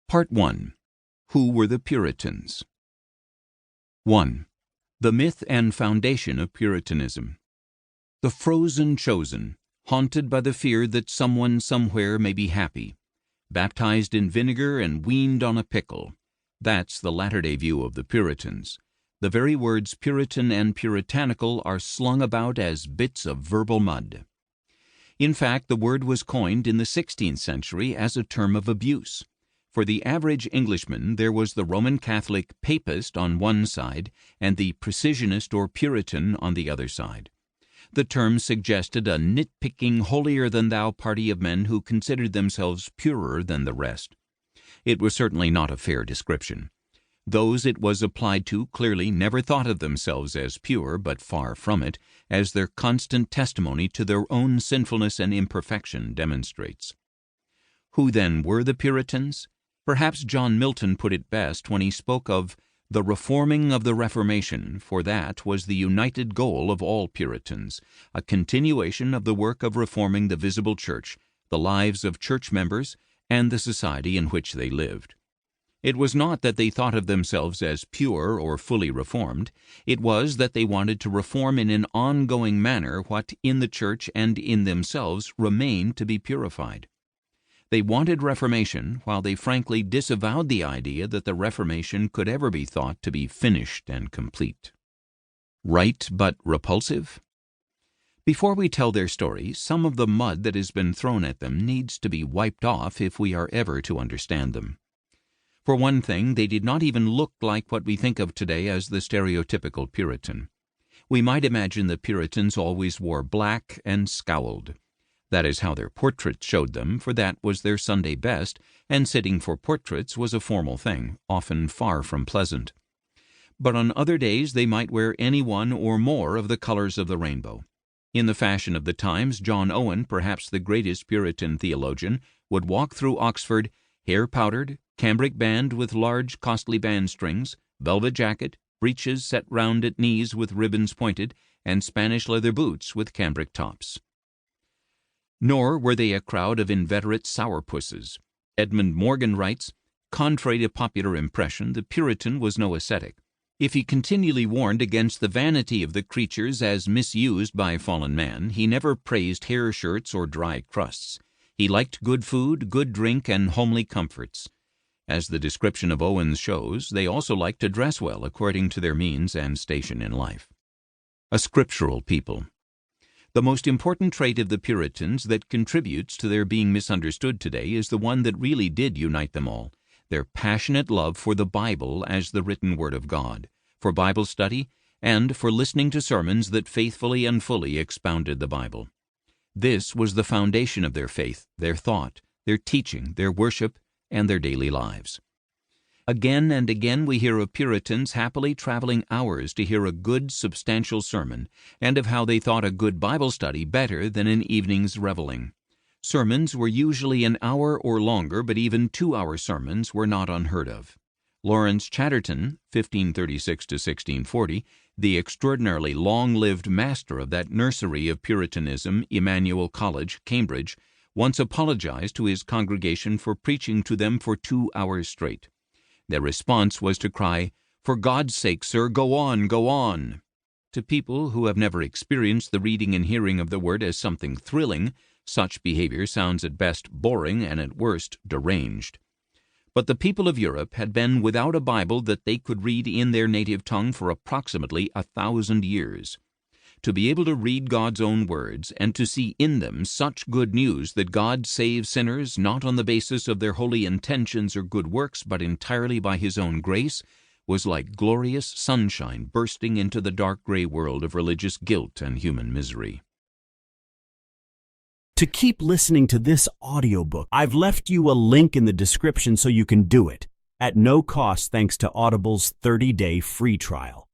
Part 1. Who were the Puritans? 1. The myth and foundation of Puritanism. The frozen chosen, haunted by the fear that someone somewhere may be happy, baptized in vinegar and weaned on a pickle. That's the latter-day view of the Puritans. The very words Puritan and puritanical are slung about as bits of verbal mud. In fact, the word was coined in the 16th century as a term of abuse. For the average Englishman, there was the Roman Catholic Papist on one side and the Precisionist or Puritan on the other side. The term suggested a nitpicking, holier-than-thou party of men who considered themselves purer than the rest. It was certainly not a fair description. Those it was applied to clearly never thought of themselves as pure, but far from it, as their constant testimony to their own sinfulness and imperfection demonstrates. Who then were the Puritans? Perhaps John Milton put it best when he spoke of the reforming of the Reformation, for that was the united goal of all Puritans, a continuation of the work of reforming the visible church, the lives of church members, and the society in which they lived. It was not that they thought of themselves as pure or fully reformed. It was that they wanted to reform in an ongoing manner what in the church and in themselves remained to be purified. They wanted reformation, while they frankly disavowed the idea that the Reformation could ever be thought to be finished and complete. Right but repulsive? Before we tell their story, some of the mud that has been thrown at them needs to be wiped off if we are ever to understand them. For one thing, they did not even look like what we think of today as the stereotypical Puritan. We might imagine the Puritans always wore black and scowled. That is how their portraits showed them, for that was their Sunday best, and sitting for portraits was a formal thing, often far from pleasant. But on other days they might wear any one or more of the colors of the rainbow. In the fashion of the times, John Owen, perhaps the greatest Puritan theologian, would walk through Oxford, hair powdered, cambric band with large costly band strings, velvet jacket, breeches set round at knees with ribbons pointed, and Spanish leather boots with cambric tops. Nor were they a crowd of inveterate sourpusses. Edmund Morgan writes, contrary to popular impression, the Puritan was no ascetic. If he continually warned against the vanity of the creatures as misused by fallen man, he never praised hair shirts or dry crusts. He liked good food, good drink, and homely comforts. As the description of Owens shows, they also liked to dress well according to their means and station in life. A scriptural people. The most important trait of the Puritans that contributes to their being misunderstood today is the one that really did unite them all, their passionate love for the Bible as the written Word of God, for Bible study, and for listening to sermons that faithfully and fully expounded the Bible. This was the foundation of their faith, their thought, their teaching, their worship, and their daily lives. Again and again we hear of Puritans happily traveling hours to hear a good, substantial sermon, and of how they thought a good Bible study better than an evening's reveling. Sermons were usually an hour or longer, but even 2-hour sermons were not unheard of. Lawrence Chatterton, 1536–1640, the extraordinarily long-lived master of that nursery of Puritanism, Emmanuel College, Cambridge, once apologized to his congregation for preaching to them for 2 hours straight. Their response was to cry, "For God's sake, sir, go on, go on." To people who have never experienced the reading and hearing of the Word as something thrilling, such behavior sounds at best boring and at worst deranged. But the people of Europe had been without a Bible that they could read in their native tongue for approximately 1,000 years. To be able to read God's own words and to see in them such good news that God saves sinners not on the basis of their holy intentions or good works, but entirely by His own grace, was like glorious sunshine bursting into the dark gray world of religious guilt and human misery. To keep listening to this audiobook, I've left you a link in the description so you can do it, at no cost thanks to Audible's 30-day free trial.